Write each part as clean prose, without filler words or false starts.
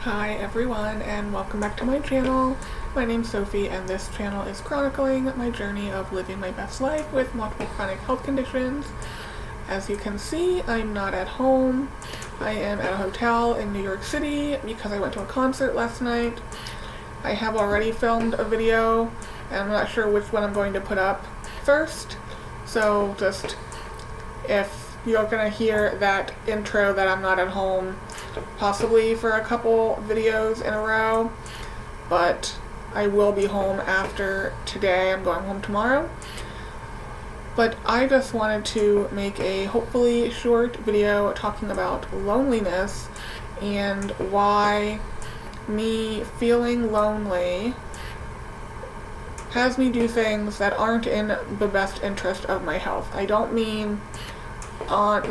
Hi everyone, and welcome back to my channel. My name's Sophie, and this channel is chronicling my journey of living my best life with multiple chronic health conditions. As you can see, I'm not at home. I am at a hotel in New York City because I went to a concert last night. I have already filmed a video, and I'm not sure which one I'm going to put up first. So just, if you're gonna hear that intro that I'm not at home, possibly for a couple videos in a row, but I will be home after today. I'm going home tomorrow. But I just wanted to make a hopefully short video talking about loneliness and why me feeling lonely has me do things that aren't in the best interest of my health. I don't mean on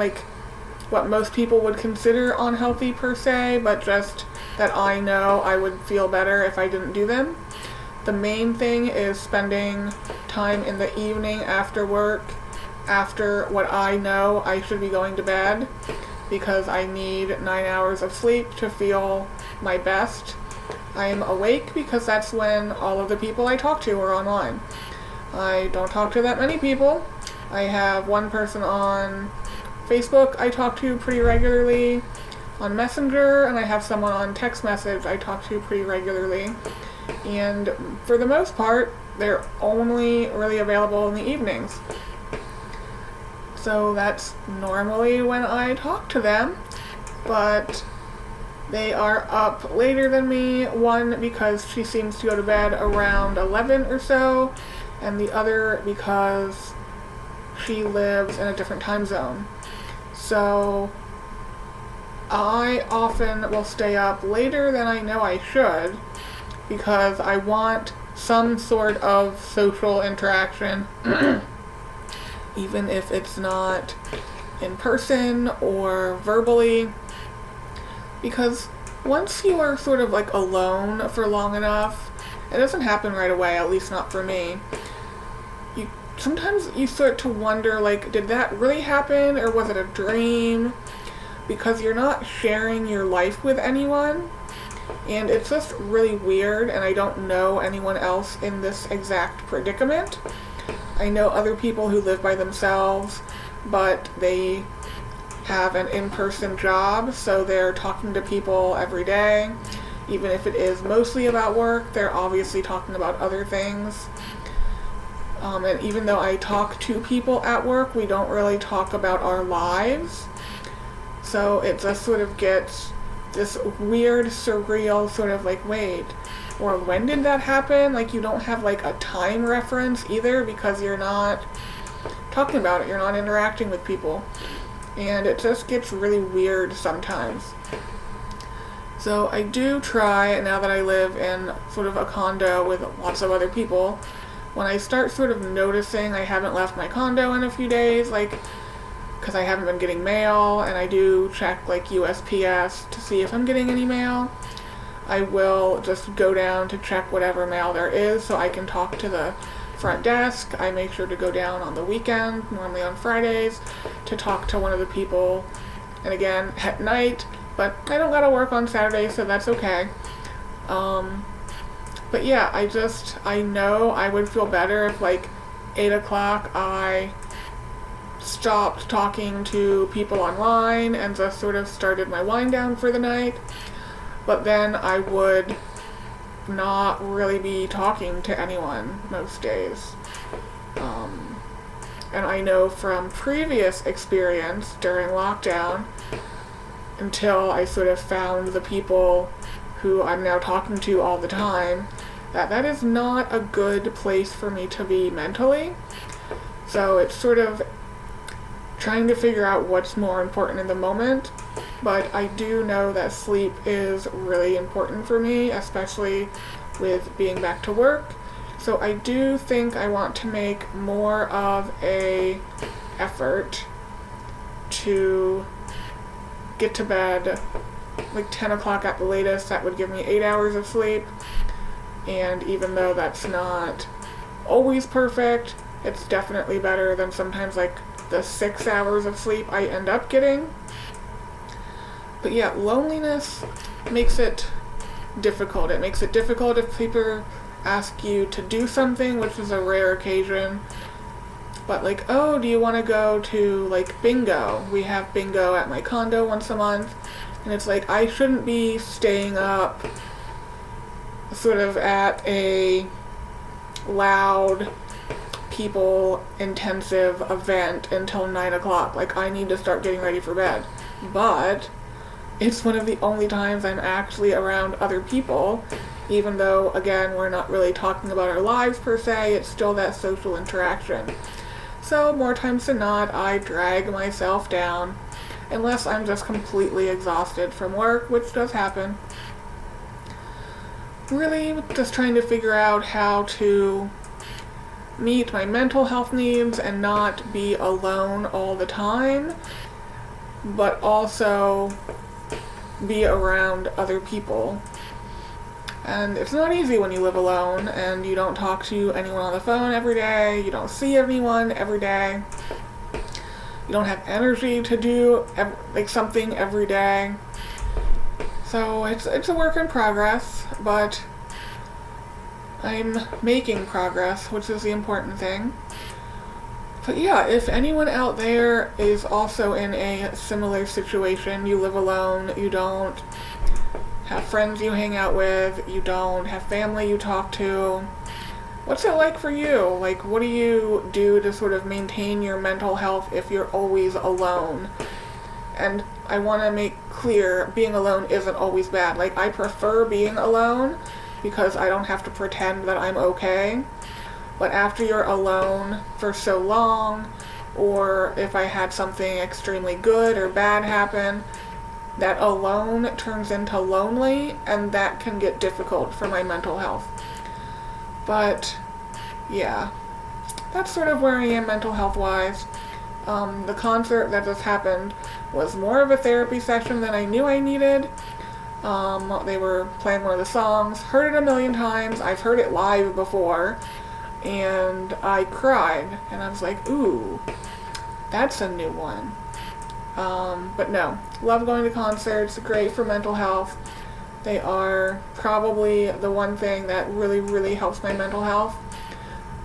what most people would consider unhealthy per se, but just that I know I would feel better if I didn't do them. The main thing is spending time in the evening after work, after what I know I should be going to bed, because I need 9 hours of sleep to feel my best. I'm awake because that's when all of the people I talk to are online. I don't talk to that many people. I have one person on Facebook I talk to pretty regularly, on Messenger, and I have someone on text message I talk to pretty regularly. And for the most part, they're only really available in the evenings. So that's normally when I talk to them, but they are up later than me, one because she seems to go to bed around 11 or so, and the other because she lives in a different time zone. So I often will stay up later than I know I should because I want some sort of social interaction, even if it's not in person or verbally, because once you are sort of alone for long enough, it doesn't happen right away, at least not for me. Sometimes you start to wonder, did that really happen, or was it a dream? Because you're not sharing your life with anyone, and it's just really weird, and I don't know anyone else in this exact predicament. I know other people who live by themselves, but they have an in-person job, so they're talking to people every day. Even if it is mostly about work, they're obviously talking about other things. And even though I talk to people at work, we don't really talk about our lives. So it just sort of gets this weird, surreal sort of wait, or when did that happen? You don't have a time reference either because you're not talking about it, you're not interacting with people. And it just gets really weird sometimes. So I do try, now that I live in sort of a condo with lots of other people, when I start sort of noticing I haven't left my condo in a few days, because I haven't been getting mail, and I do check USPS to see if I'm getting any mail, I will just go down to check whatever mail there is so I can talk to the front desk. I make sure to go down on the weekend, normally on Fridays, to talk to one of the people, and again, at night, but I don't gotta work on Saturday, so that's okay. But yeah, I know I would feel better if 8 o'clock I stopped talking to people online and just sort of started my wind down for the night. But then I would not really be talking to anyone most days. And I know from previous experience during lockdown, until I sort of found the people who I'm now talking to all the time, that is not a good place for me to be mentally. So it's sort of trying to figure out what's more important in the moment. But I do know that sleep is really important for me, especially with being back to work. So I do think I want to make more of a effort to get to bed 10 o'clock at the latest. That would give me 8 hours of sleep, and even though that's not always perfect, it's definitely better than sometimes the 6 hours of sleep I end up getting. But yeah, loneliness makes it difficult. It makes it difficult if people ask you to do something, which is a rare occasion. But like, oh, do you want to go to like bingo? We have bingo at my condo once a month. And it's like, I shouldn't be staying up sort of at a loud, people intensive event until 9 o'clock. Like, I need to start getting ready for bed. But it's one of the only times I'm actually around other people, even though, again, we're not really talking about our lives per se. It's still that social interaction. So more times than not, I drag myself down, unless I'm just completely exhausted from work, which does happen. Really just trying to figure out how to meet my mental health needs and not be alone all the time, but also be around other people. And it's not easy when you live alone and you don't talk to anyone on the phone every day, you don't see anyone every day, you don't have energy to do something every day. So it's a work in progress, but I'm making progress, which is the important thing. But yeah, if anyone out there is also in a similar situation, you live alone, you don't have friends you hang out with, you don't have family you talk to, what's it like for you? Like, what do you do to sort of maintain your mental health if you're always alone? And I want to make clear, being alone isn't always bad. Like, I prefer being alone because I don't have to pretend that I'm okay. But after you're alone for so long, or if I had something extremely good or bad happen, that alone turns into lonely, and that can get difficult for my mental health. But yeah, that's sort of where I am mental health wise. The concert that just happened was more of a therapy session than I knew I needed. They were playing one of the songs, heard it a million times, I've heard it live before, and I cried, and I was like, ooh, that's a new one. But no, love going to concerts, great for mental health. They are probably the one thing that really, really helps my mental health.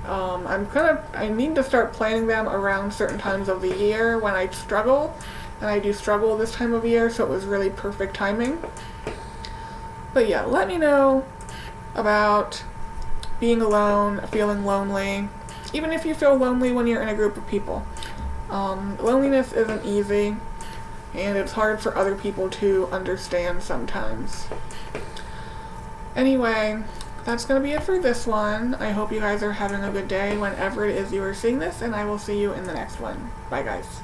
I need to start planning them around certain times of the year when I struggle, and I do struggle this time of year, so it was really perfect timing. But yeah, let me know about being alone, feeling lonely, even if you feel lonely when you're in a group of people. Loneliness isn't easy, and it's hard for other people to understand sometimes. Anyway, that's going to be it for this one. I hope you guys are having a good day whenever it is you are seeing this, and I will see you in the next one. Bye, guys.